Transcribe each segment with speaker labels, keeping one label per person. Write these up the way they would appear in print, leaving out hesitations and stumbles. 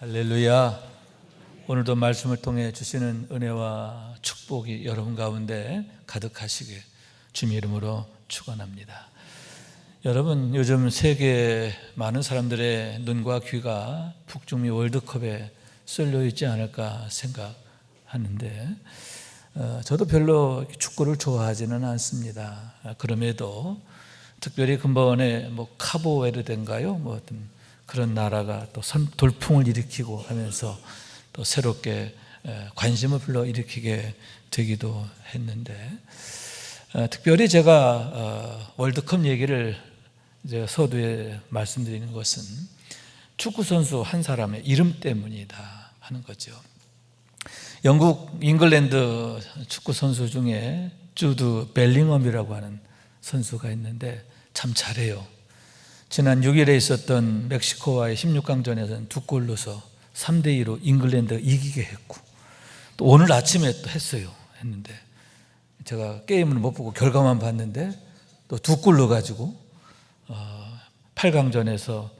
Speaker 1: 할렐루야. 오늘도 말씀을 통해 주시는 은혜와 축복이 여러분 가운데 가득하시길 주님의 이름으로 축원합니다. 여러분, 요즘 세계 많은 사람들의 눈과 귀가 북중미 월드컵에 쏠려 있지 않을까 생각하는데, 저도 별로 축구를 좋아하지는 않습니다. 그럼에도 특별히 근본에 카보베르데인가요? 어떤 그런 나라가 또 돌풍을 일으키고 하면서 또 새롭게 관심을 불러일으키게 되기도 했는데, 특별히 제가 월드컵 얘기를 제가 서두에 말씀드리는 것은 축구 선수 한 사람의 이름 때문이다 하는 거죠. 영국 잉글랜드 축구 선수 중에 주드 벨링엄이라고 하는 선수가 있는데 참 잘해요. 지난 6일에 있었던 멕시코와의 16강전에서는 2골 넣어서 3대2로 잉글랜드가 이기게 했고, 또 오늘 아침에 또 했는데 제가 게임을 못 보고 결과만 봤는데 또 2골 넣어가지고 8강전에서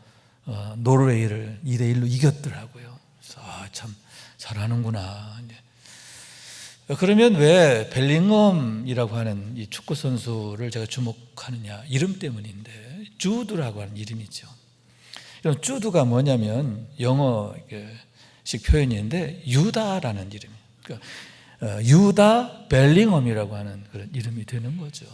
Speaker 1: 노르웨이를 2대1로 이겼더라고요. 그래서 참 잘하는구나. 그러면 왜 벨링엄이라고 하는 이 축구 선수를 제가 주목하느냐? 이름 때문인데, 주드라고 하는 이름이죠. 이런 주드가 뭐냐면 영어식 표현인데 유다라는 이름이에요. 그러니까 유다 벨링엄이라고 하는 그런 이름이 되는 거죠.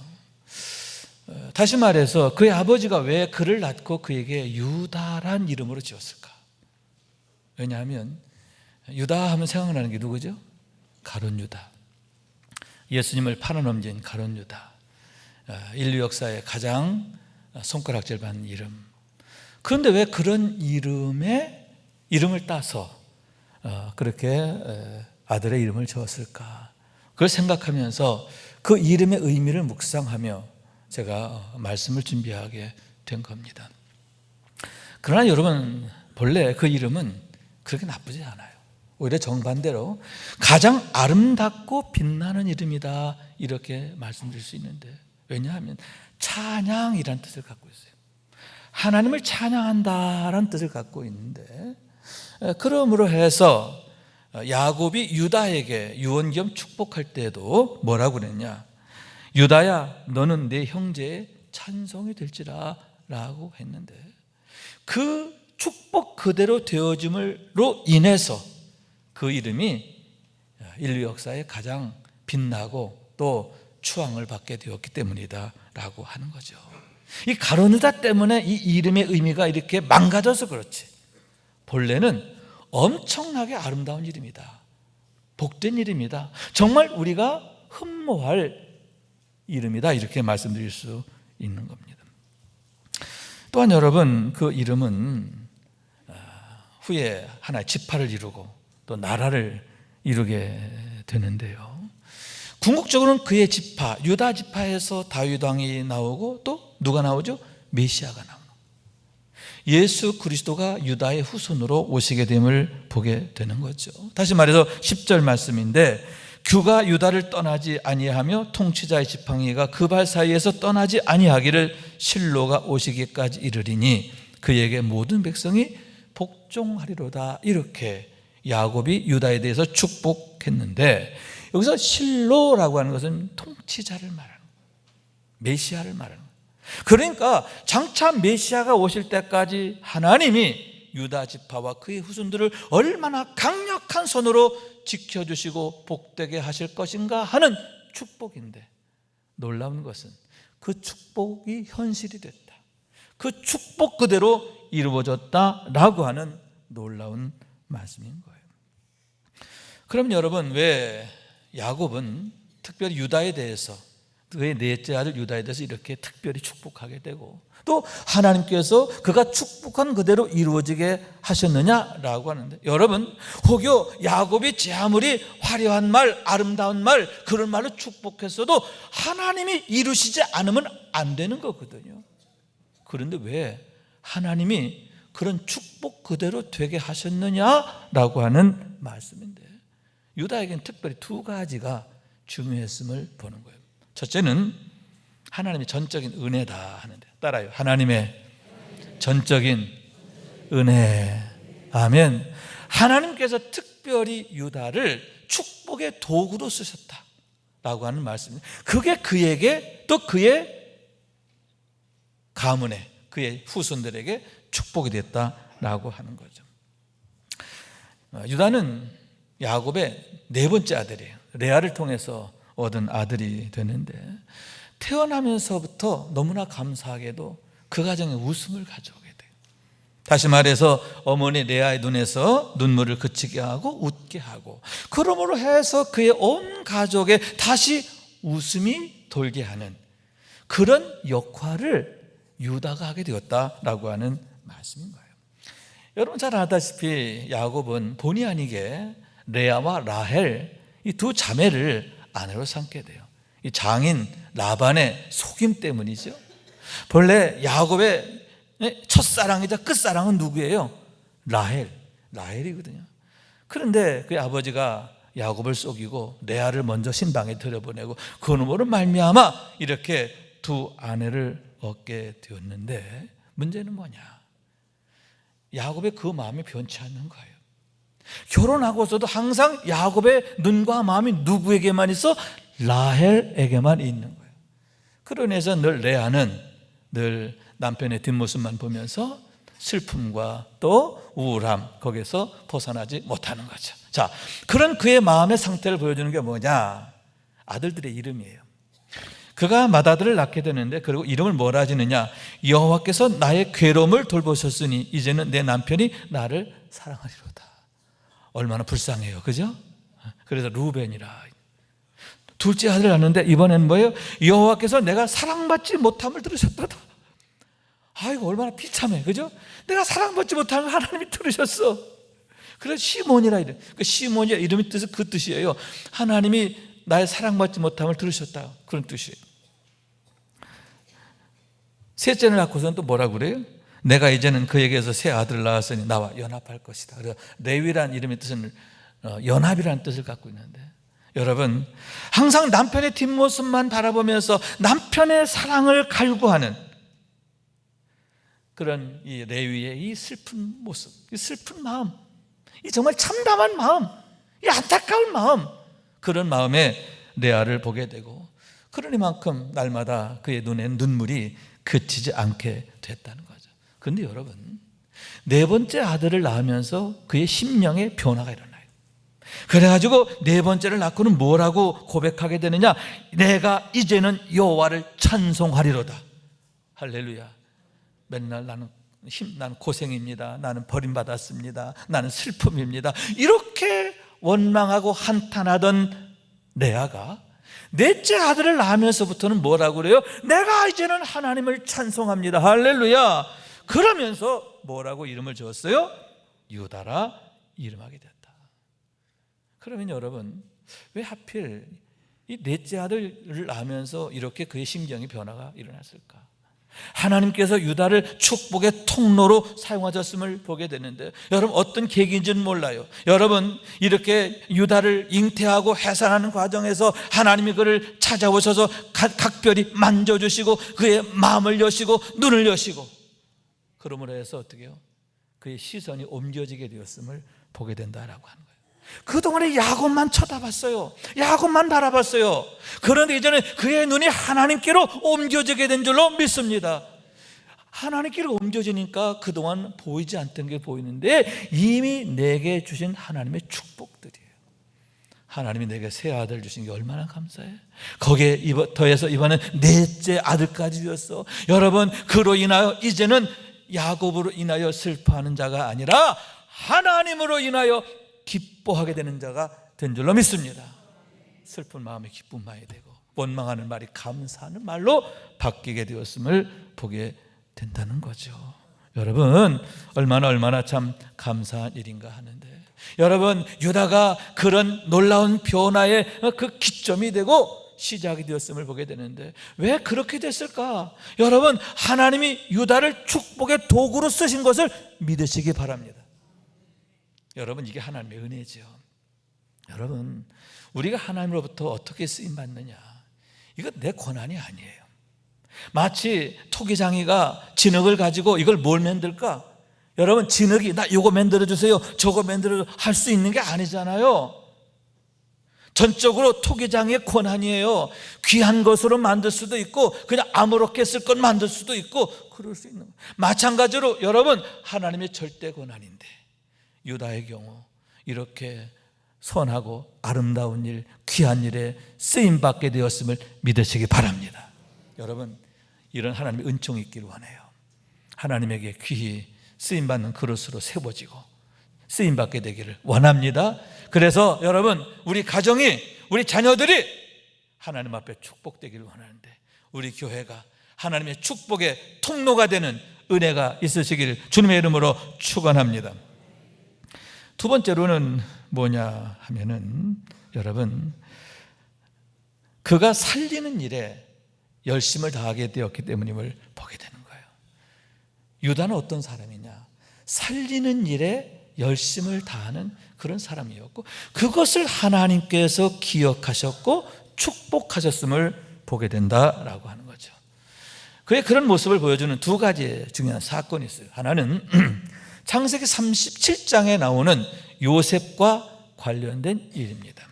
Speaker 1: 다시 말해서 그의 아버지가 왜 그를 낳고 그에게 유다란 이름으로 지었을까? 왜냐하면 유다 하면 생각나는 게 누구죠? 가룟 유다. 예수님을 팔아넘긴 가룟 유다. 인류 역사의 가장 손가락질 받는 이름. 그런데 왜 그런 이름을 따서 그렇게 아들의 이름을 지었을까? 그걸 생각하면서 그 이름의 의미를 묵상하며 제가 말씀을 준비하게 된 겁니다. 그러나 여러분, 본래 그 이름은 그렇게 나쁘지 않아요. 오히려 정반대로 가장 아름답고 빛나는 이름이다, 이렇게 말씀드릴 수 있는데, 왜냐하면 찬양이라는 뜻을 갖고 있어요. 하나님을 찬양한다라는 뜻을 갖고 있는데, 그러므로 해서 야곱이 유다에게 유언 겸 축복할 때도 뭐라고 그랬냐? 유다야, 너는 내 형제의 찬송이 될지라 라고 했는데, 그 축복 그대로 되어짐으로 인해서 그 이름이 인류 역사에 가장 빛나고 또 추앙을 받게 되었기 때문이다 라고 하는 거죠. 이 가룟 유다 때문에 이 이름의 의미가 이렇게 망가져서 그렇지, 본래는 엄청나게 아름다운 이름이다, 복된 이름이다, 정말 우리가 흠모할 이름이다, 이렇게 말씀드릴 수 있는 겁니다. 또한 여러분, 그 이름은 후에 하나의 지파를 이루고 또 나라를 이루게 되는데요, 궁극적으로는 그의 지파, 유다 지파에서 다윗 왕이 나오고 또 누가 나오죠? 메시아가 나오는, 예수 그리스도가 유다의 후손으로 오시게 됨을 보게 되는 거죠. 다시 말해서 10절 말씀인데, 규가 유다를 떠나지 아니하며 통치자의 지팡이가 그 발 사이에서 떠나지 아니하기를 실로가 오시기까지 이르리니 그에게 모든 백성이 복종하리로다, 이렇게 야곱이 유다에 대해서 축복했는데, 여기서 실로라고 하는 것은 통치자를 말하는 거예요. 메시아를 말하는 거예요. 그러니까 장차 메시아가 오실 때까지 하나님이 유다 지파와 그의 후손들을 얼마나 강력한 손으로 지켜주시고 복되게 하실 것인가 하는 축복인데, 놀라운 것은 그 축복이 현실이 됐다, 그 축복 그대로 이루어졌다라고 하는 놀라운 말씀인 거예요. 그럼 여러분, 왜 야곱은 특별히 유다에 대해서, 그의 넷째 아들 유다에 대해서 이렇게 특별히 축복하게 되고, 또 하나님께서 그가 축복한 그대로 이루어지게 하셨느냐라고 하는데, 여러분, 혹여 야곱이 제 아무리 화려한 말, 아름다운 말, 그런 말로 축복했어도 하나님이 이루시지 않으면 안 되는 거거든요. 그런데 왜 하나님이 그런 축복 그대로 되게 하셨느냐라고 하는 말씀인데, 유다에게는 특별히 두 가지가 중요했음을 보는 거예요. 첫째는 하나님의 전적인 은혜다 하는데, 따라요. 하나님의 전적인 은혜. 아멘. 하나님께서 특별히 유다를 축복의 도구로 쓰셨다라고 하는 말씀입니다. 그게 그에게 또 그의 가문에, 그의 후손들에게 축복이 됐다라고 하는 거죠. 유다는 야곱의 네 번째 아들이에요. 레아를 통해서 얻은 아들이 되는데, 태어나면서부터 너무나 감사하게도 그 가정에 웃음을 가져오게 돼요. 다시 말해서 어머니 레아의 눈에서 눈물을 그치게 하고 웃게 하고, 그러므로 해서 그의 온 가족에 다시 웃음이 돌게 하는 그런 역할을 유다가 하게 되었다라고 하는 말씀인 거예요. 여러분 잘 아다시피 야곱은 본의 아니게 레아와 라헬 이 두 자매를 아내로 삼게 돼요. 이 장인 라반의 속임 때문이죠. 본래 야곱의 첫사랑이자 끝사랑은 누구예요? 라헬이거든요. 그런데 그의 아버지가 야곱을 속이고 레아를 먼저 신방에 들여보내고 그 놈으로 말미암아 이렇게 두 아내를 얻게 되었는데, 문제는 뭐냐? 야곱의 그 마음이 변치 않는 거예요. 결혼하고서도 항상 야곱의 눈과 마음이 누구에게만 있어? 라헬에게만 있는 거예요. 그러면서 늘 레아는 늘 남편의 뒷모습만 보면서 슬픔과 또 우울함, 거기서 벗어나지 못하는 거죠. 자, 그런 그의 마음의 상태를 보여주는 게 뭐냐? 아들들의 이름이에요. 그가 맏아들을 낳게 되는데, 그리고 이름을 뭐라 지느냐? 여호와께서 나의 괴로움을 돌보셨으니 이제는 내 남편이 나를 사랑하리로다. 얼마나 불쌍해요, 그죠? 그래서 루벤이라. 둘째 아들을 낳는데 이번엔 뭐예요? 여호와께서 내가 사랑받지 못함을 들으셨다. 아이고 얼마나 비참해, 그죠? 내가 사랑받지 못하는 걸 하나님이 들으셨어. 그래서 시몬이라 이래. 그 시몬이 이름의 뜻은 그 뜻이에요. 하나님이 나의 사랑받지 못함을 들으셨다, 그런 뜻이에요. 셋째를 낳고서는 또 뭐라고 그래요? 내가 이제는 그에게서 새 아들을 낳았으니 나와 연합할 것이다. 그래서 레위란 이름의 뜻은 연합이라는 뜻을 갖고 있는데, 여러분 항상 남편의 뒷모습만 바라보면서 남편의 사랑을 갈구하는 그런 이 레위의 이 슬픈 모습, 이 슬픈 마음, 이 정말 참담한 마음, 이 안타까운 마음, 그런 마음에 레아를 보게 되고, 그러니만큼 날마다 그의 눈엔 눈물이 그치지 않게 됐다는 거죠. 그런데 여러분, 네 번째 아들을 낳으면서 그의 심령의 변화가 일어나요. 그래가지고 네 번째를 낳고는 뭐라고 고백하게 되느냐? 내가 이제는 여호와를 찬송하리로다. 할렐루야. 맨날 나는 고생입니다, 나는 버림받았습니다, 나는 슬픔입니다, 이렇게 원망하고 한탄하던 레아가 넷째 아들을 낳으면서부터는 뭐라고 그래요? 내가 이제는 하나님을 찬송합니다. 할렐루야. 그러면서 뭐라고 이름을 지었어요? 유다라 이름하게 됐다. 그러면 여러분, 왜 하필 이 넷째 아들을 낳으면서 이렇게 그의 심경의 변화가 일어났을까? 하나님께서 유다를 축복의 통로로 사용하셨음을 보게 되는데, 여러분 어떤 계기인지는 몰라요. 여러분 이렇게 유다를 잉태하고 해산하는 과정에서 하나님이 그를 찾아오셔서 각별히 만져주시고 그의 마음을 여시고 눈을 여시고, 그러므로 해서 어떻게 해요? 그의 시선이 옮겨지게 되었음을 보게 된다라고 하는 거예요. 그동안에 야곱만 쳐다봤어요. 야곱만 바라봤어요. 그런데 이제는 그의 눈이 하나님께로 옮겨지게 된 줄로 믿습니다. 하나님께로 옮겨지니까 그동안 보이지 않던 게 보이는데, 이미 내게 주신 하나님의 축복들이에요. 하나님이 내게 새 아들 주신 게 얼마나 감사해. 거기에 더해서 이번엔 넷째 아들까지 주었어. 여러분, 그로 인하여 이제는 야곱으로 인하여 슬퍼하는 자가 아니라 하나님으로 인하여 기뻐하게 되는 자가 된 줄로 믿습니다. 슬픈 마음이 기쁜 마음이 되고, 원망하는 말이 감사하는 말로 바뀌게 되었음을 보게 된다는 거죠. 여러분 얼마나 참 감사한 일인가 하는데, 여러분 유다가 그런 놀라운 변화의 그 기점이 되고 시작이 되었음을 보게 되는데, 왜 그렇게 됐을까? 여러분, 하나님이 유다를 축복의 도구로 쓰신 것을 믿으시기 바랍니다. 여러분, 이게 하나님의 은혜죠. 여러분, 우리가 하나님으로부터 어떻게 쓰임받느냐, 이거 내 권한이 아니에요. 마치 토기장이가 진흙을 가지고 이걸 뭘 만들까? 여러분, 진흙이 나 이거 만들어주세요, 저거 만들어주세요 할 수 있는 게 아니잖아요. 전적으로 토기장의 권한이에요. 귀한 것으로 만들 수도 있고 그냥 아무렇게 쓸 것 만들 수도 있고 그럴 수 있는 거예요. 마찬가지로 여러분, 하나님의 절대 권한인데 유다의 경우 이렇게 선하고 아름다운 일, 귀한 일에 쓰임받게 되었음을 믿으시기 바랍니다. 여러분, 이런 하나님의 은총이 있기를 원해요. 하나님에게 귀히 쓰임받는 그릇으로 세워지고 쓰임받게 되기를 원합니다. 그래서 여러분, 우리 가정이, 우리 자녀들이 하나님 앞에 축복되기를 원하는데 우리 교회가 하나님의 축복의 통로가 되는 은혜가 있으시기를 주님의 이름으로 축원합니다. 두 번째로는 뭐냐 하면은 여러분, 그가 살리는 일에 열심을 다하게 되었기 때문임을 보게 되는 거예요. 유다는 어떤 사람이냐? 살리는 일에 열심을 다하는 그런 사람이었고 그것을 하나님께서 기억하셨고 축복하셨음을 보게 된다라고 하는 거죠. 그의 그런 모습을 보여주는 두 가지 중요한 사건이 있어요. 하나는 창세기 37장에 나오는 요셉과 관련된 일입니다.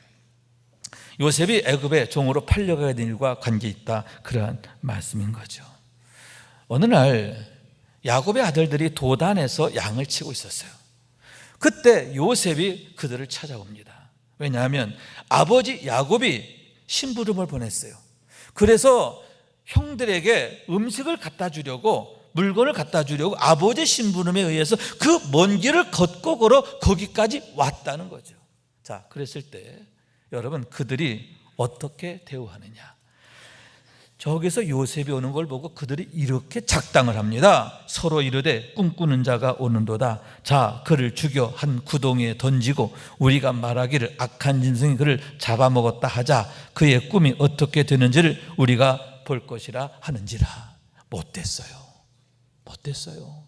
Speaker 1: 요셉이 애굽의 종으로 팔려가게 된 일과 관계있다, 그러한 말씀인 거죠. 어느 날 야곱의 아들들이 도단에서 양을 치고 있었어요. 그때 요셉이 그들을 찾아옵니다. 왜냐하면 아버지 야곱이 심부름을 보냈어요. 그래서 형들에게 음식을 갖다 주려고, 물건을 갖다 주려고 아버지 심부름에 의해서 그 먼 길을 걷고 걸어 거기까지 왔다는 거죠. 자, 그랬을 때 여러분, 그들이 어떻게 대우하느냐? 저기서 요셉이 오는 걸 보고 그들이 이렇게 작당을 합니다. 서로 이르되 꿈꾸는 자가 오는도다. 자, 그를 죽여 한 구덩이에 던지고 우리가 말하기를 악한 짐승이 그를 잡아먹었다 하자. 그의 꿈이 어떻게 되는지를 우리가 볼 것이라 하는지라. 못됐어요. 못됐어요.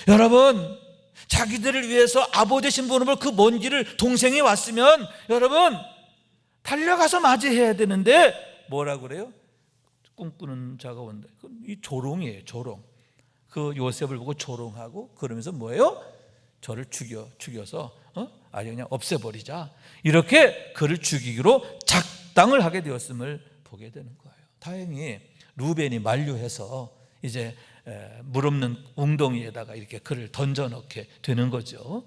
Speaker 1: 여러분, 자기들을 위해서 아버지 심부름을 그 먼 길을 동생이 왔으면 여러분 달려가서 맞이해야 되는데 뭐라 그래요? 꿈꾸는 자가 온다. 이 조롱이에요, 조롱. 그 요셉을 보고 조롱하고 그러면서 뭐예요? 저를 죽여서 아주 그냥 없애버리자. 이렇게 그를 죽이기로 작당을 하게 되었음을 보게 되는 거예요. 다행히 루벤이 만류해서 이제 물 없는 웅덩이에다가 이렇게 그를 던져넣게 되는 거죠.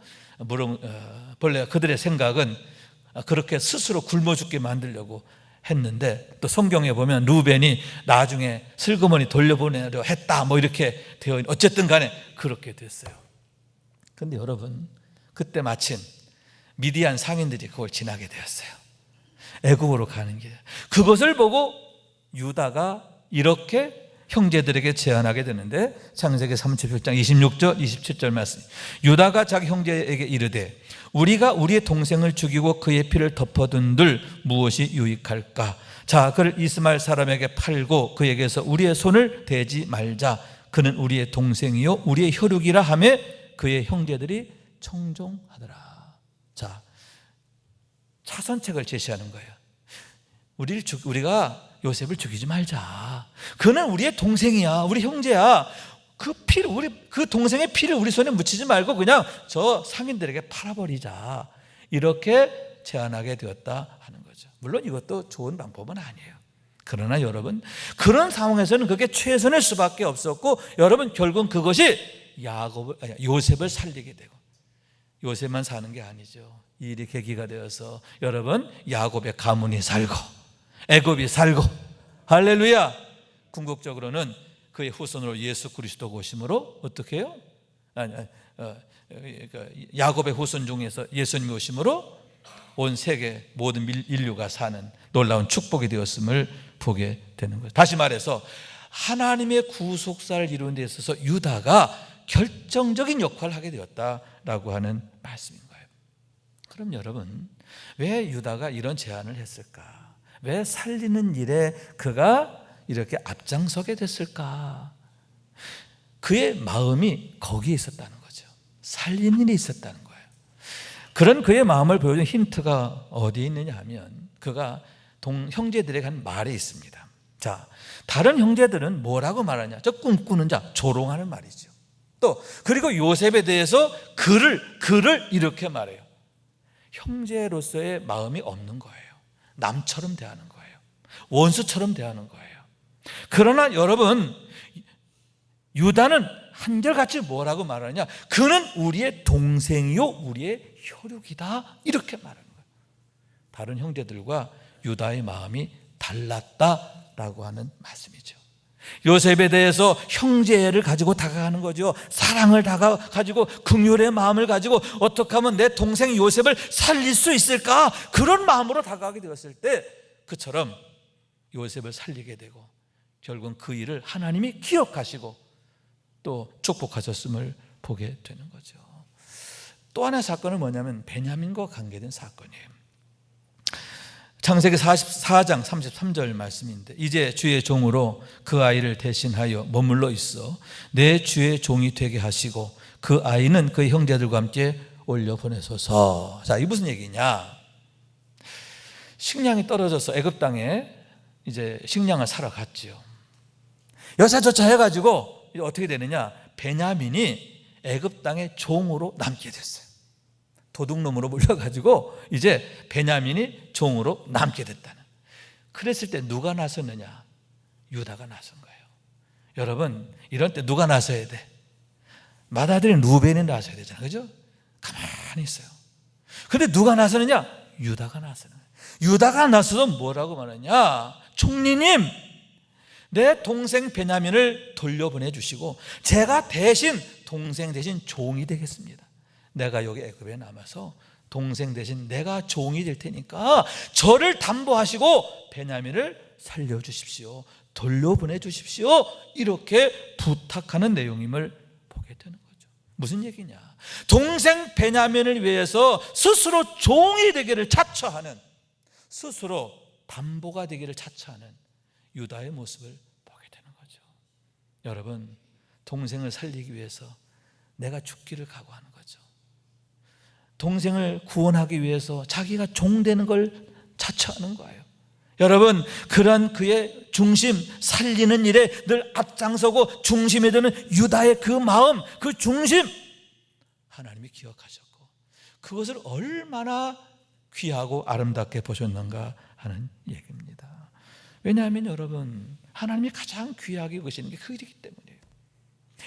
Speaker 1: 본래 그들의 생각은 그렇게 스스로 굶어 죽게 만들려고 했는데 또 성경에 보면 루벤이 나중에 슬그머니 돌려보내려 했다 뭐 이렇게 되어 있는, 어쨌든 간에 그렇게 됐어요. 그런데 여러분, 그때 마침 미디안 상인들이 그걸 지나게 되었어요. 애굽으로 가는 길. 그것을 보고 유다가 이렇게 형제들에게 제안하게 되는데 창세기 37장 26절 27절 말씀. 유다가 자기 형제에게 이르되 우리가 우리의 동생을 죽이고 그의 피를 덮어둔들 무엇이 유익할까? 자, 그를 이스마엘 사람에게 팔고 그에게서 우리의 손을 대지 말자. 그는 우리의 동생이요 우리의 혈육이라 하며 그의 형제들이 청종하더라. 자, 차선책을 제시하는 거예요. 우리가 요셉을 죽이지 말자. 그는 우리의 동생이야, 우리 형제야. 그 피를, 그 동생의 피를 우리 손에 묻히지 말고 그냥 저 상인들에게 팔아버리자. 이렇게 제안하게 되었다 하는 거죠. 물론 이것도 좋은 방법은 아니에요. 그러나 여러분, 그런 상황에서는 그게 최선일 수밖에 없었고, 여러분 결국은 그것이 요셉을 살리게 되고, 요셉만 사는 게 아니죠. 이 일이 계기가 되어서 여러분 야곱의 가문이 살고 애굽이 살고, 할렐루야. 궁극적으로는 그의 후손으로 예수 그리스도가 오심으로 어떻게 해요? 야곱의 후손 중에서 예수님이 오심으로 온 세계 모든 인류가 사는 놀라운 축복이 되었음을 보게 되는 거예요. 다시 말해서 하나님의 구속사를 이루는 데 있어서 유다가 결정적인 역할을 하게 되었다라고 하는 말씀인 거예요. 그럼 여러분, 왜 유다가 이런 제안을 했을까? 왜 살리는 일에 그가 이렇게 앞장서게 됐을까? 그의 마음이 거기에 있었다는 거죠. 살리는 일이 있었다는 거예요. 그런 그의 마음을 보여준 힌트가 어디에 있느냐 하면 그가 형제들에게 한 말이 있습니다. 자, 다른 형제들은 뭐라고 말하냐? 저 꿈꾸는 자, 조롱하는 말이죠. 또 그리고 요셉에 대해서 그를 이렇게 말해요. 형제로서의 마음이 없는 거예요. 남처럼 대하는 거예요. 원수처럼 대하는 거예요. 그러나 여러분, 유다는 한결같이 뭐라고 말하느냐? 그는 우리의 동생이요 우리의 혈육이다, 이렇게 말하는 거예요. 다른 형제들과 유다의 마음이 달랐다라고 하는 말씀이죠. 요셉에 대해서 형제를 가지고 다가가는 거죠. 사랑을 가지고 긍휼의 마음을 가지고 어떻게 하면 내 동생 요셉을 살릴 수 있을까, 그런 마음으로 다가가게 되었을 때 그처럼 요셉을 살리게 되고 결국은 그 일을 하나님이 기억하시고 또 축복하셨음을 보게 되는 거죠. 또 하나의 사건은 뭐냐면 베냐민과 관계된 사건이에요. 창세기 44장 33절 말씀인데, 이제 주의 종으로 그 아이를 대신하여 머물러 있어 내 주의 종이 되게 하시고 그 아이는 그 형제들과 함께 올려 보내소서. 자, 이 무슨 얘기냐? 식량이 떨어져서 애굽 땅에 이제 식량을 사러 갔지요. 여차저차 해가지고 어떻게 되느냐? 베냐민이 애굽 땅의 종으로 남게 됐어요. 도둑놈으로 물려가지고 이제 베냐민이 종으로 남게 됐다는. 그랬을 때 누가 나섰느냐? 유다가 나선 거예요. 여러분, 이런 때 누가 나서야 돼? 맏아들인 루벤이 나서야 되잖아요, 그죠? 가만히 있어요. 근데 누가 나서느냐? 유다가 나서는 거예요. 유다가 나서서 뭐라고 말하냐? 총리님, 내 동생 베냐민을 돌려보내 주시고 제가 대신 동생 대신 종이 되겠습니다. 내가 여기 애굽에 남아서 동생 대신 내가 종이 될 테니까 저를 담보하시고 베냐민을 살려주십시오, 돌려보내 주십시오, 이렇게 부탁하는 내용임을 보게 되는 거죠. 무슨 얘기냐? 동생 베냐민을 위해서 스스로 종이 되기를 자처하는, 스스로 담보가 되기를 자처하는 유다의 모습을 보게 되는 거죠. 여러분, 동생을 살리기 위해서 내가 죽기를 각오하는 거죠. 동생을 구원하기 위해서 자기가 종 되는 걸 자처하는 거예요. 여러분, 그런 그의 중심, 살리는 일에 늘 앞장서고 중심에 드는 유다의 그 마음, 그 중심, 하나님이 기억하셨고 그것을 얼마나 귀하고 아름답게 보셨는가 하는 얘기입니다. 왜냐하면 여러분, 하나님이 가장 귀하게 여기시는 게 그 일이기 때문이에요.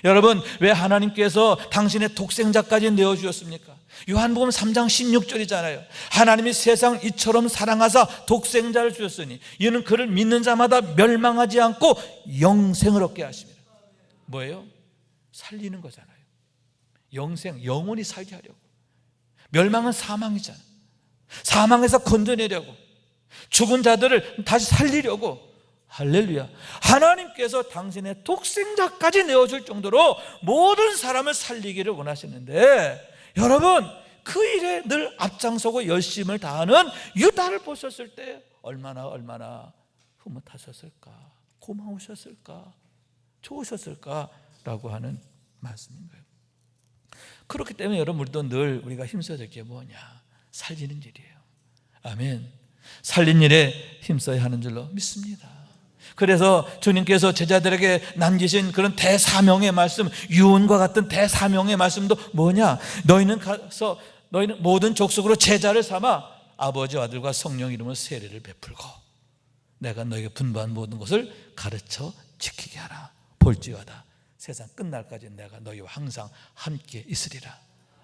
Speaker 1: 여러분, 왜 하나님께서 당신의 독생자까지 내어주셨습니까? 요한복음 3장 16절이잖아요. 하나님이 세상 이처럼 사랑하사 독생자를 주셨으니 이는 그를 믿는 자마다 멸망하지 않고 영생을 얻게 하십니다. 뭐예요? 살리는 거잖아요. 영생, 영원히 살게 하려고. 멸망은 사망이잖아요. 사망에서 건져내려고, 죽은 자들을 다시 살리려고. 할렐루야. 하나님께서 당신의 독생자까지 내어줄 정도로 모든 사람을 살리기를 원하시는데, 여러분, 그 일에 늘 앞장서고 열심을 다하는 유다를 보셨을 때 얼마나 흐뭇하셨을까, 고마우셨을까, 좋으셨을까라고 하는 말씀인 거예요. 그렇기 때문에 여러분, 우리도 늘 우리가 힘써야 될 게 뭐냐? 살리는 일이에요. 아멘. 살린 일에 힘써야 하는 줄로 믿습니다. 그래서 주님께서 제자들에게 남기신 그런 대사명의 말씀, 유언과 같은 대사명의 말씀도 뭐냐? 너희는 가서 너희는 모든 족속으로 제자를 삼아 아버지와 아들과 성령 이름으로 세례를 베풀고 내가 너희에게 분부한 모든 것을 가르쳐 지키게 하라. 볼지어다 세상 끝날까지 내가 너희와 항상 함께 있으리라.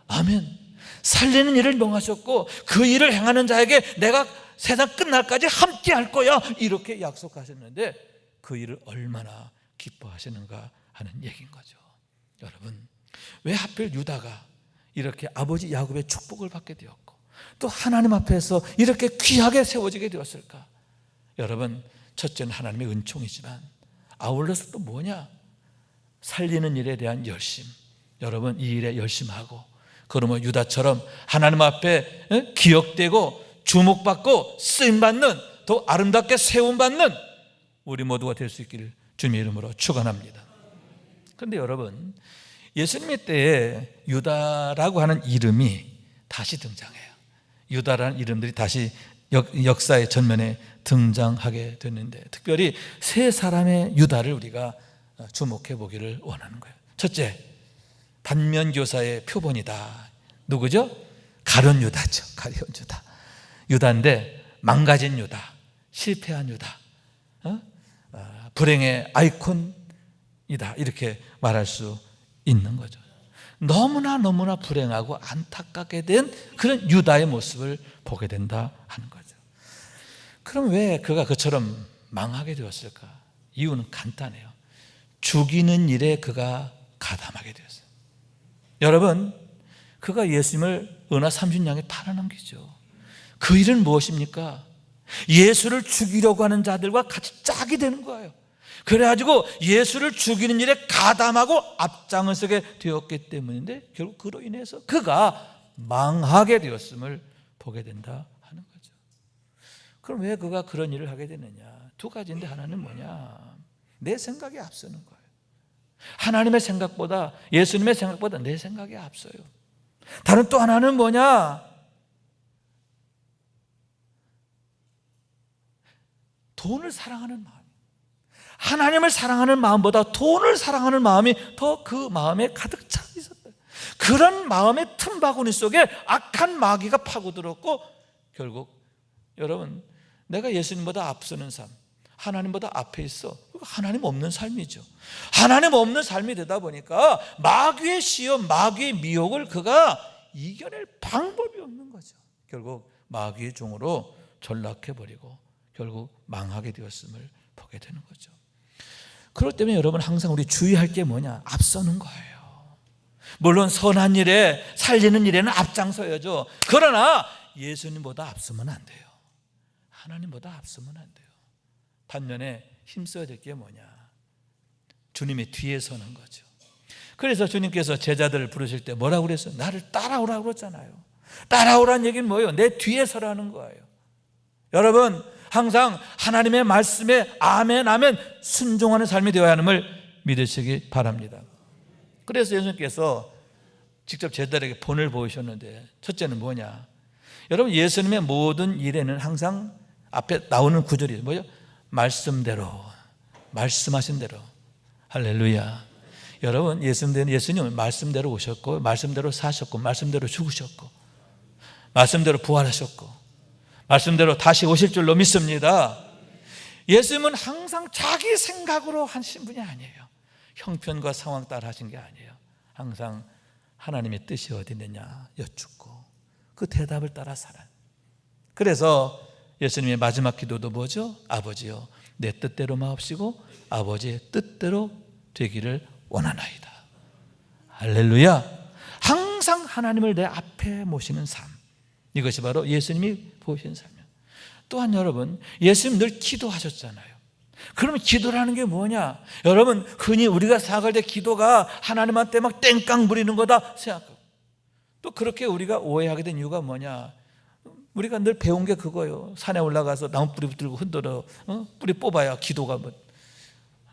Speaker 1: 아멘. 살리는 일을 명하셨고 그 일을 행하는 자에게 내가 세상 끝날까지 함께 할 거야, 이렇게 약속하셨는데 그 일을 얼마나 기뻐하시는가 하는 얘기인 거죠. 여러분, 왜 하필 유다가 이렇게 아버지 야곱의 축복을 받게 되었고 또 하나님 앞에서 이렇게 귀하게 세워지게 되었을까? 여러분, 첫째는 하나님의 은총이지만 아울러서 또 뭐냐? 살리는 일에 대한 열심. 여러분, 이 일에 열심하고 그러면 유다처럼 하나님 앞에 기억되고 주목받고 쓰임받는, 더 아름답게 세움받는 우리 모두가 될 수 있기를 주님의 이름으로 축원합니다. 그런데 여러분, 예수님의 때에 유다라고 하는 이름이 다시 등장해요. 유다라는 이름들이 다시 역사의 전면에 등장하게 됐는데, 특별히 세 사람의 유다를 우리가 주목해 보기를 원하는 거예요. 첫째, 반면교사의 표본이다. 누구죠? 가룟 유다죠. 가룟 유다. 유다인데 망가진 유다, 실패한 유다, 불행의 아이콘이다, 이렇게 말할 수 있는 거죠. 너무나 불행하고 안타깝게 된 그런 유다의 모습을 보게 된다 하는 거죠. 그럼 왜 그가 그처럼 망하게 되었을까? 이유는 간단해요. 죽이는 일에 그가 가담하게 되었어요. 여러분, 그가 예수님을 은하 30냥에 팔아넘기죠. 그 일은 무엇입니까? 예수를 죽이려고 하는 자들과 같이 짝이 되는 거예요. 그래가지고 예수를 죽이는 일에 가담하고 앞장을 서게 되었기 때문인데, 결국 그로 인해서 그가 망하게 되었음을 보게 된다 하는 거죠. 그럼 왜 그가 그런 일을 하게 되느냐? 두 가지인데, 하나는 뭐냐? 내 생각이 앞서는 거예요. 하나님의 생각보다, 예수님의 생각보다 내 생각이 앞서요. 다른 또 하나는 뭐냐? 돈을 사랑하는 마음. 하나님을 사랑하는 마음보다 돈을 사랑하는 마음이 더 그 마음에 가득 차 있었다. 그런 마음의 틈바구니 속에 악한 마귀가 파고들었고, 결국 여러분, 내가 예수님보다 앞서는 삶, 하나님보다 앞에 있어. 하나님 없는 삶이죠. 하나님 없는 삶이 되다 보니까 마귀의 시험, 마귀의 미혹을 그가 이겨낼 방법이 없는 거죠. 결국 마귀의 종으로 전락해버리고 결국 망하게 되었음을 보게 되는 거죠. 그렇기 때문에 여러분, 항상 우리 주의할 게 뭐냐? 앞서는 거예요. 물론 선한 일에, 살리는 일에는 앞장서야죠. 그러나 예수님보다 앞서면 안 돼요. 하나님보다 앞서면 안 돼요. 반면에 힘써야 될 게 뭐냐? 주님의 뒤에 서는 거죠. 그래서 주님께서 제자들을 부르실 때 뭐라고 그랬어요? 나를 따라오라고 그랬잖아요. 따라오라는 얘기는 뭐예요? 내 뒤에 서라는 거예요. 여러분, 항상 하나님의 말씀에 아멘 아멘 순종하는 삶이 되어야 하는을 믿으시기 바랍니다. 그래서 예수님께서 직접 제자들에게 본을 보이셨는데, 첫째는 뭐냐? 여러분, 예수님의 모든 일에는 항상 앞에 나오는 구절이 뭐예요? 말씀대로, 말씀하신 대로. 할렐루야. 여러분, 예수님은 말씀대로 오셨고, 말씀대로 사셨고, 말씀대로 죽으셨고, 말씀대로 부활하셨고, 말씀대로 다시 오실 줄로 믿습니다. 예수님은 항상 자기 생각으로 하신 분이 아니에요. 형편과 상황 따라 하신 게 아니에요. 항상 하나님의 뜻이 어디 있느냐 여쭙고 그 대답을 따라 살아요. 그래서 예수님의 마지막 기도도 뭐죠? 아버지여, 내 뜻대로 마옵시고 아버지의 뜻대로 되기를 원하나이다. 할렐루야. 항상 하나님을 내 앞에 모시는 삶, 이것이 바로 예수님이 보신 삶이에요. 또한 여러분, 예수님 늘 기도하셨잖아요. 그러면 기도라는 게 뭐냐? 여러분, 흔히 우리가 생각할 때 기도가 하나님한테 막 땡깡 부리는 거다 생각하고, 또 그렇게 우리가 오해하게 된 이유가 뭐냐? 우리가 늘 배운 게 그거예요. 산에 올라가서 나무 뿌리 들고 흔들어 뿌리 뽑아야 기도가 뭐,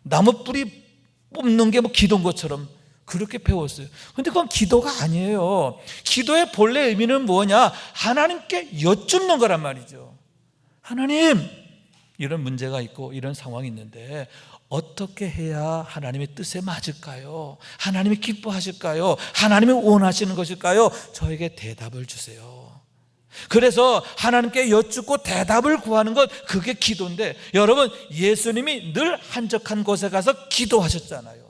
Speaker 1: 나무 뿌리 뽑는 게 뭐 기도인 것처럼 그렇게 배웠어요. 근데 그건 기도가 아니에요. 기도의 본래 의미는 뭐냐? 하나님께 여쭙는 거란 말이죠. 하나님, 이런 문제가 있고 이런 상황이 있는데 어떻게 해야 하나님의 뜻에 맞을까요? 하나님이 기뻐하실까요? 하나님이 원하시는 것일까요? 저에게 대답을 주세요. 그래서 하나님께 여쭙고 대답을 구하는 것, 그게 기도인데, 여러분, 예수님이 늘 한적한 곳에 가서 기도하셨잖아요.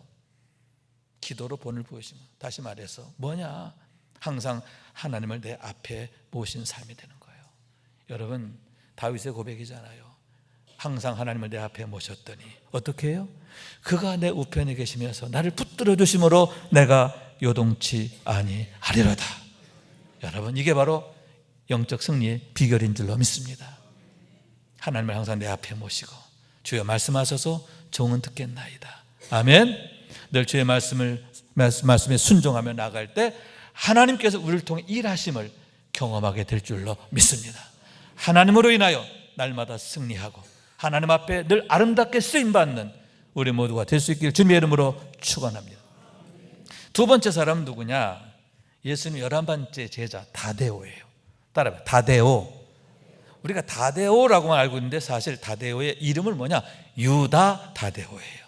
Speaker 1: 기도로 본을 보이시면, 다시 말해서 뭐냐? 항상 하나님을 내 앞에 모신 삶이 되는 거예요. 여러분, 다윗의 고백이잖아요. 항상 하나님을 내 앞에 모셨더니 어떻게 해요? 그가 내 우편에 계시면서 나를 붙들어 주심으로 내가 요동치 아니하리로다. 여러분, 이게 바로 영적 승리의 비결인 줄로 믿습니다. 하나님을 항상 내 앞에 모시고 주여 말씀하셔서 종은 듣겠나이다. 아멘. 늘 주의 말씀에 순종하며 나갈 때 하나님께서 우리를 통해 일하심을 경험하게 될 줄로 믿습니다. 하나님으로 인하여 날마다 승리하고 하나님 앞에 늘 아름답게 쓰임받는 우리 모두가 될 수 있기를 주님의 이름으로 축원합니다. 두 번째 사람은 누구냐? 예수님 11번째 제자 다데오예요. 따라해봐요. 다데오. 우리가 다데오라고만 알고 있는데 사실 다데오의 이름은 뭐냐? 유다 다데오예요.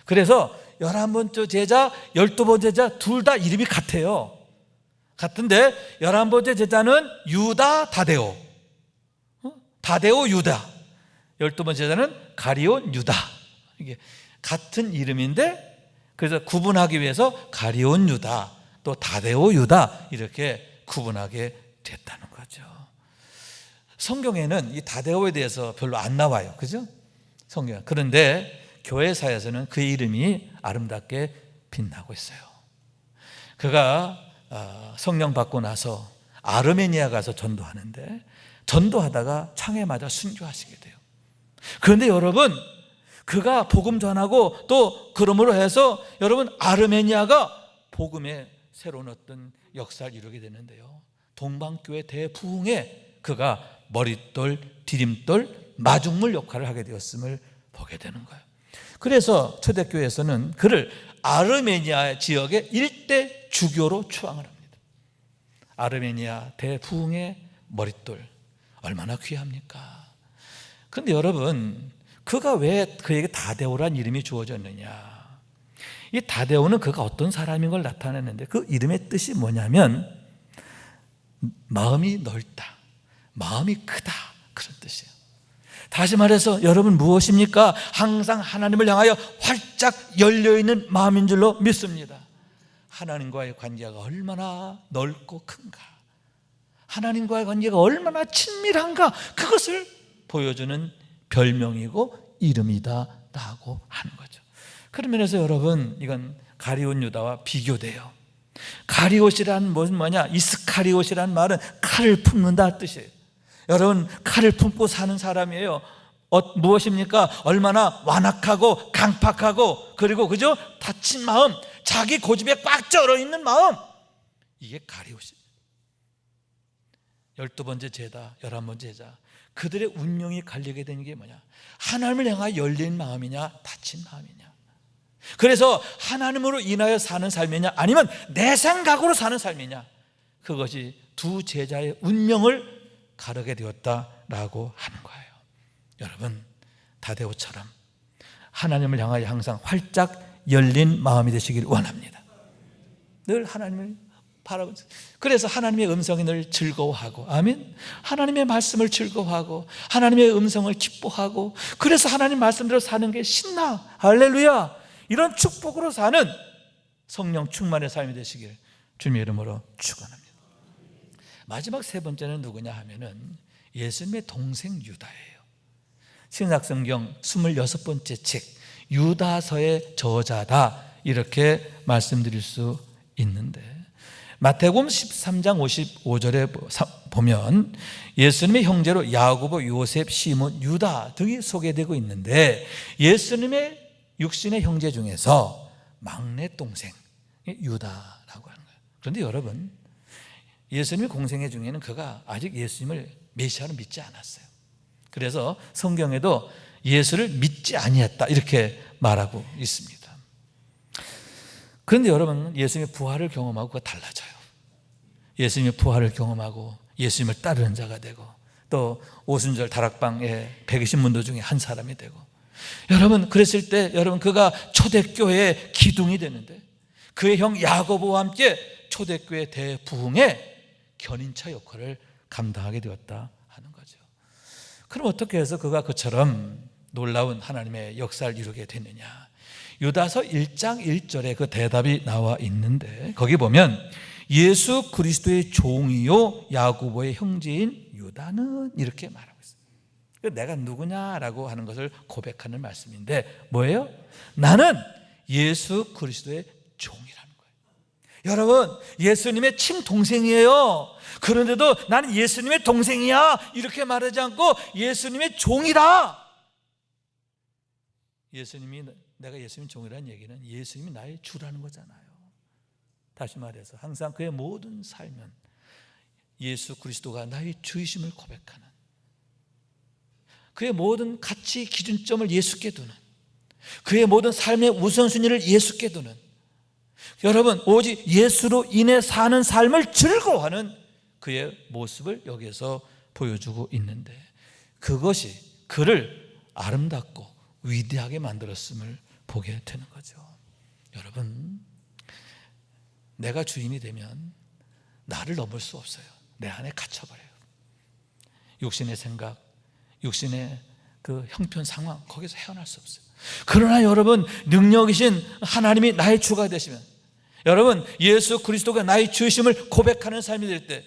Speaker 1: 그래서 11번째 제자, 12번째 제자 둘 다 이름이 같아요. 같은데 11번째 제자는 유다 다데오, 다데오 유다. 12번째 제자는 가리온 유다. 이게 같은 이름인데 그래서 구분하기 위해서 가리온 유다, 또 다데오 유다 이렇게 구분하게 됐다는 거죠. 성경에는 이 다데오에 대해서 별로 안 나와요. 그죠? 성경. 그런데 교회사에서는 그의 이름이 아름답게 빛나고 있어요. 그가 성령 받고 나서 아르메니아 가서 전도하는데 전도하다가 창에 맞아 순교하시게 돼요. 그런데 여러분, 그가 복음 전하고 또 그러므로 해서 여러분 아르메니아가 복음의 새로운 어떤 역사를 이루게 되는데요, 동방교회 대부흥에 그가 머릿돌, 디딤돌, 마중물 역할을 하게 되었음을 보게 되는 거예요. 그래서 초대교회에서는 그를 아르메니아 지역의 일대 주교로 추앙을 합니다. 아르메니아 대부흥의 머릿돌, 얼마나 귀합니까? 그런데 여러분, 그가 왜 그에게 다데오란 이름이 주어졌느냐? 이 다데오는 그가 어떤 사람인 걸 나타내는데 그 이름의 뜻이 뭐냐면 마음이 넓다, 마음이 크다, 그런 뜻이에요. 다시 말해서 여러분 무엇입니까? 항상 하나님을 향하여 활짝 열려있는 마음인 줄로 믿습니다. 하나님과의 관계가 얼마나 넓고 큰가, 하나님과의 관계가 얼마나 친밀한가, 그것을 보여주는 별명이고 이름이다 라고 하는 거죠. 그런 면에서 여러분, 이건 가리온 유다와 비교돼요. 가리옷이란 것은 뭐냐? 이스카리옷이란 말은 칼을 품는다 뜻이에요. 여러분, 칼을 품고 사는 사람이에요. 무엇입니까? 얼마나 완악하고 강팍하고, 그리고 그죠? 다친 마음, 자기 고집에 꽉 쩔어있는 마음, 이게 가리옷이에요. 12번째 제자, 11번째 제자, 그들의 운명이 갈리게 된 게 뭐냐? 하나님을 향하여 열린 마음이냐, 닫힌 마음이냐. 그래서 하나님으로 인하여 사는 삶이냐, 아니면 내 생각으로 사는 삶이냐, 그것이 두 제자의 운명을 가르게 되었다라고 하는 거예요. 여러분, 다데오처럼 하나님을 향하여 항상 활짝 열린 마음이 되시길 원합니다. 늘 하나님을 바라보고, 그래서 하나님의 음성이 늘 즐거워하고, 아멘. 하나님의 말씀을 즐거워하고 하나님의 음성을 기뻐하고, 그래서 하나님 말씀대로 사는 게 신나. 할렐루야. 이런 축복으로 사는 성령 충만의 삶이 되시길 주님의 이름으로 축원합니다. 마지막 세 번째는 누구냐 하면은 예수님의 동생 유다예요. 신약성경 26번째 책 유다서의 저자다, 이렇게 말씀드릴 수 있는데, 마태복음 13장 55절에 보면 예수님의 형제로 야고보, 요셉, 시몬, 유다 등이 소개되고 있는데, 예수님의 육신의 형제 중에서 막내 동생 유다라고 하는 거예요. 그런데 여러분, 예수님의 공생애 중에는 그가 아직 예수님을 메시아로 믿지 않았어요. 그래서 성경에도 예수를 믿지 아니했다 이렇게 말하고 있습니다. 그런데 여러분, 예수님의 부활을 경험하고 그가 달라져요. 예수님의 부활을 경험하고 예수님을 따르는 자가 되고, 또 오순절 다락방의 120문도 중에 한 사람이 되고, 여러분, 그랬을 때 여러분, 그가 초대교회의 기둥이 되는데, 그의 형 야고보와 함께 초대교회 대부흥의 견인차 역할을 감당하게 되었다 하는 거죠. 그럼 어떻게 해서 그가 그처럼 놀라운 하나님의 역사를 이루게 됐느냐? 유다서 1장 1절에 그 대답이 나와 있는데, 거기 보면 예수 그리스도의 종이요 야고보의 형제인 유다는 이렇게 말하고 있습니다. 내가 누구냐라고 하는 것을 고백하는 말씀인데, 뭐예요? 나는 예수 그리스도의 종이라는 거예요. 여러분, 예수님의 친동생이에요. 그런데도 나는 예수님의 동생이야 이렇게 말하지 않고 예수님의 종이다. 내가 예수님 종이라는 얘기는 예수님이 나의 주라는 거잖아요. 다시 말해서 항상 그의 모든 삶은 예수 그리스도가 나의 주이심을 고백하는, 그의 모든 가치 기준점을 예수께 두는, 그의 모든 삶의 우선순위를 예수께 두는, 여러분, 오직 예수로 인해 사는 삶을 즐거워하는 그의 모습을 여기에서 보여주고 있는데, 그것이 그를 아름답고 위대하게 만들었음을 보게 되는 거죠. 여러분, 내가 주인이 되면 나를 넘을 수 없어요. 내 안에 갇혀버려요. 육신의 생각, 육신의 그 형편 상황, 거기서 헤어날 수 없어요. 그러나 여러분, 능력이신 하나님이 나의 주가 되시면, 여러분, 예수 그리스도가 나의 주이심을 고백하는 삶이 될 때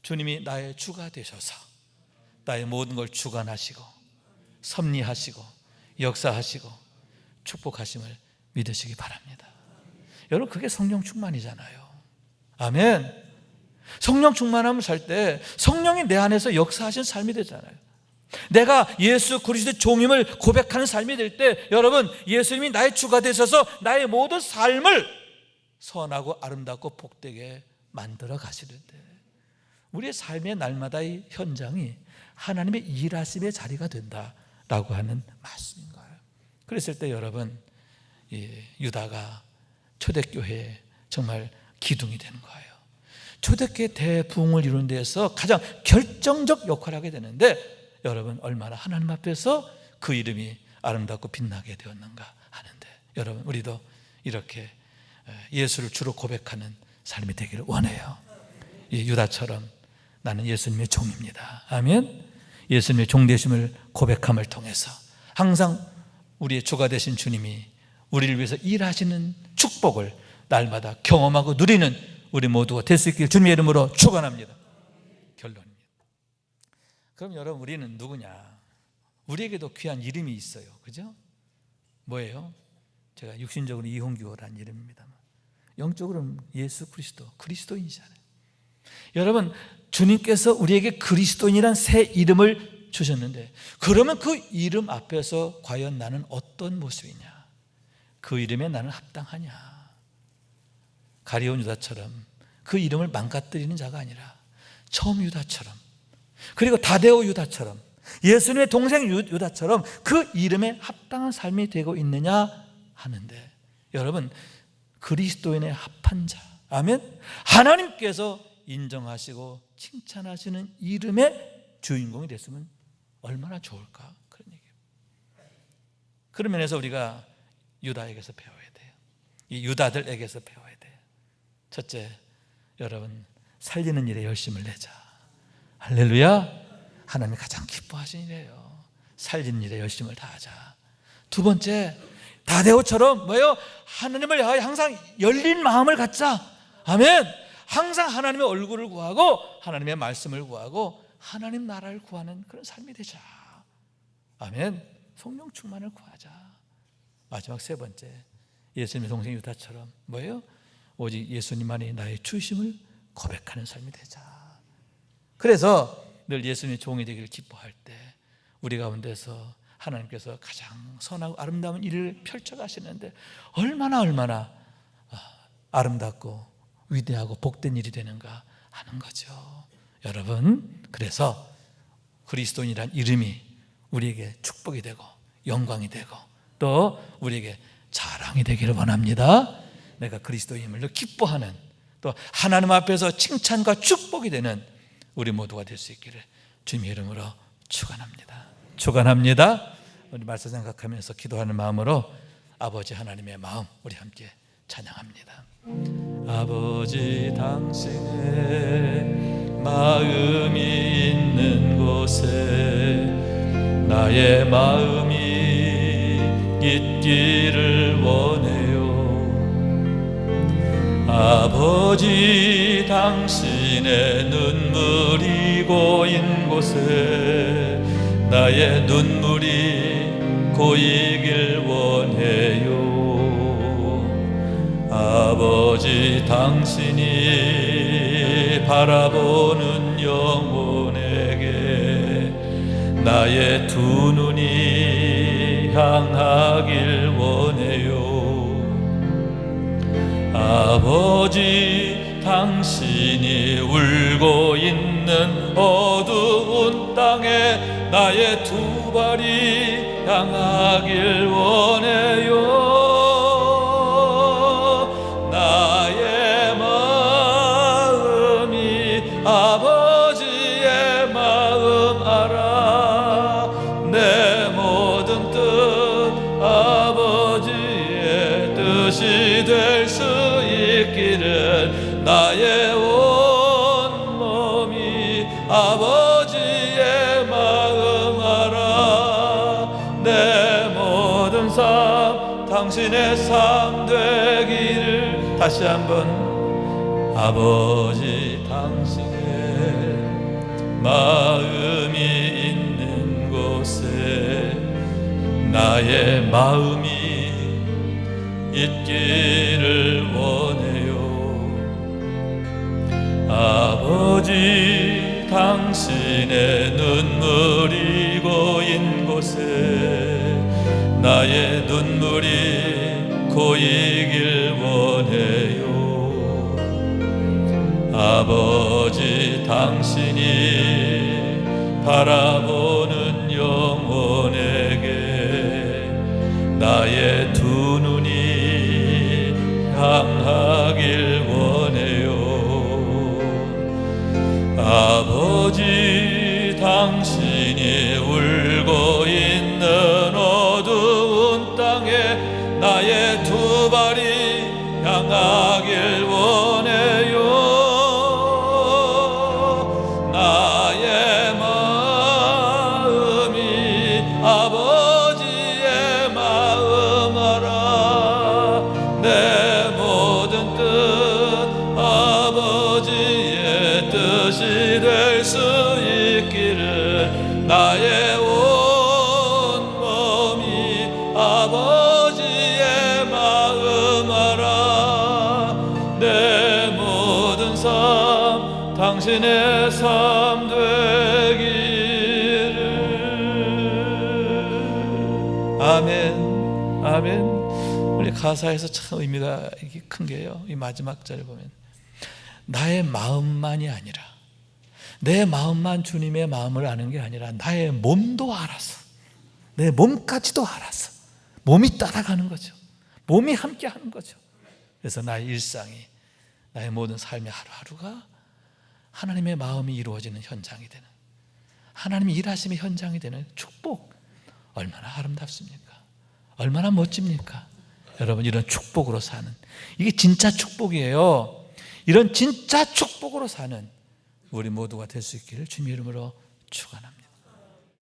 Speaker 1: 주님이 나의 주가 되셔서 나의 모든 걸 주관하시고 섭리하시고 역사하시고 축복하심을 믿으시기 바랍니다. 여러분, 그게 성령 충만이잖아요. 아멘. 성령 충만함을 살 때 성령이 내 안에서 역사하신 삶이 되잖아요. 내가 예수 그리스도의 종임을 고백하는 삶이 될 때, 여러분, 예수님이 나의 주가 되셔서 나의 모든 삶을 선하고 아름답고 복되게 만들어 가시는데, 우리의 삶의 날마다의 현장이 하나님의 일하심의 자리가 된다라고 하는 말씀인 거예요. 그랬을 때 여러분, 유다가 초대교회에 정말 기둥이 되는 거예요. 초대교회 대부흥을 이루는 데에서 가장 결정적 역할을 하게 되는데, 여러분, 얼마나 하나님 앞에서 그 이름이 아름답고 빛나게 되었는가 하는데, 여러분, 우리도 이렇게 예수를 주로 고백하는 삶이 되기를 원해요. 유다처럼 나는 예수님의 종입니다. 아멘. 예수님의 종되심을 고백함을 통해서 항상 우리의 주가 되신 주님이 우리를 위해서 일하시는 축복을 날마다 경험하고 누리는 우리 모두가 될 수 있길 주님의 이름으로 축원합니다. 결론입니다. 그럼 여러분, 우리는 누구냐? 우리에게도 귀한 이름이 있어요. 그죠? 뭐예요? 제가 육신적으로 이홍규라는 이름입니다만, 영적으로는 예수 그리스도, 그리스도인이잖아요. 여러분, 주님께서 우리에게 그리스도인이란 새 이름을 주셨는데, 그러면 그 이름 앞에서 과연 나는 어떤 모습이냐? 그 이름에 나는 합당하냐? 가룟 유다처럼 그 이름을 망가뜨리는 자가 아니라 처음 유다처럼, 그리고 다데오 유다처럼, 예수님의 동생 유다처럼 그 이름에 합당한 삶이 되고 있느냐 하는데, 여러분, 그리스도인의 합한 자, 아멘, 하나님께서 인정하시고 칭찬하시는 이름의 주인공이 됐으면 얼마나 좋을까, 그런 얘기예요. 그런 면에서 우리가 유다에게서 배워야 돼요. 이 유다들에게서 배워야 돼요. 첫째, 여러분, 살리는 일에 열심을 내자. 할렐루야. 하나님이 가장 기뻐하시는 일이에요. 살리는 일에 열심을 다하자. 두 번째, 다데오처럼 뭐예요? 하나님을 향하여 항상 열린 마음을 갖자. 아멘. 항상 하나님의 얼굴을 구하고 하나님의 말씀을 구하고 하나님 나라를 구하는 그런 삶이 되자. 아멘. 성령 충만을 구하자. 마지막 세 번째, 예수님의 동생 유다처럼 뭐예요? 오직 예수님만이 나의 주심을 고백하는 삶이 되자. 그래서 늘 예수님의 종이 되기를 기뻐할 때 우리 가운데서 하나님께서 가장 선하고 아름다운 일을 펼쳐가시는데 얼마나 아름답고 위대하고 복된 일이 되는가 하는 거죠. 여러분, 그래서 그리스도인이란 이름이 우리에게 축복이 되고 영광이 되고 또 우리에게 자랑이 되기를 원합니다. 내가 그리스도임을 기뻐하는, 또 하나님 앞에서 칭찬과 축복이 되는 우리 모두가 될 수 있기를 주님의 이름으로 축원합니다. 축원합니다. 우리 말씀 생각하면서 기도하는 마음으로 아버지 하나님의 마음 우리 함께 찬양합니다. 아버지, 당신의 마음이 있는 곳에 나의 마음이 있기를 원해요. 아버지, 당신의 눈물이 고인 곳에 나의 눈물이 고이길 원해요. 아버지, 당신이 바라보는 영혼에게 나의 두 눈이 향하길 원해요. 아버지, 당신이 울고 있는 어두운 땅에 나의 두 발이 향하길 원해요. 나의 마음이 아버지의 마음 알아. 내 모든 뜻 아버지의 뜻이 나의 온 몸이 아버지의 마음 알아. 내 모든 삶 당신의 삶 되기를. 다시 한번. 아버지 당신의 마음이 있는 곳에 나의 마음이 있기를 원해요. 아버지 당신의 눈물이 고인 곳에 나의 눈물이 고이길 원해요. 아버지 당신이 바라보는 영혼에게 나의 두 눈이 향하길 원해요. 아버지 당신이 울고 있는 어두운 땅에 나의 두 발이 향하길 원해요. 나의 마음이 아버지의 마음 알아. 내 모든 뜻 아버지의 뜻이 될 수 있기를. 나의 온 몸이 아버지의 마음 알아. 내 모든 삶 당신의 삶 되기를. 아멘. 아멘. 우리 가사에서 참 의미가 큰 게요, 이 마지막 절에 보면 나의 마음만이 아니라, 내 마음만 주님의 마음을 아는 게 아니라 나의 몸도 알아서, 내 몸까지도 알아서 몸이 따라가는 거죠. 몸이 함께 하는 거죠. 그래서 나의 일상이, 나의 모든 삶의 하루하루가 하나님의 마음이 이루어지는 현장이 되는, 하나님의 일하심의 현장이 되는 축복. 얼마나 아름답습니까? 얼마나 멋집니까? 여러분, 이런 축복으로 사는, 이게 진짜 축복이에요. 이런 진짜 축복으로 사는 우리 모두가 될 수 있기를 주님의 이름으로 축원합니다.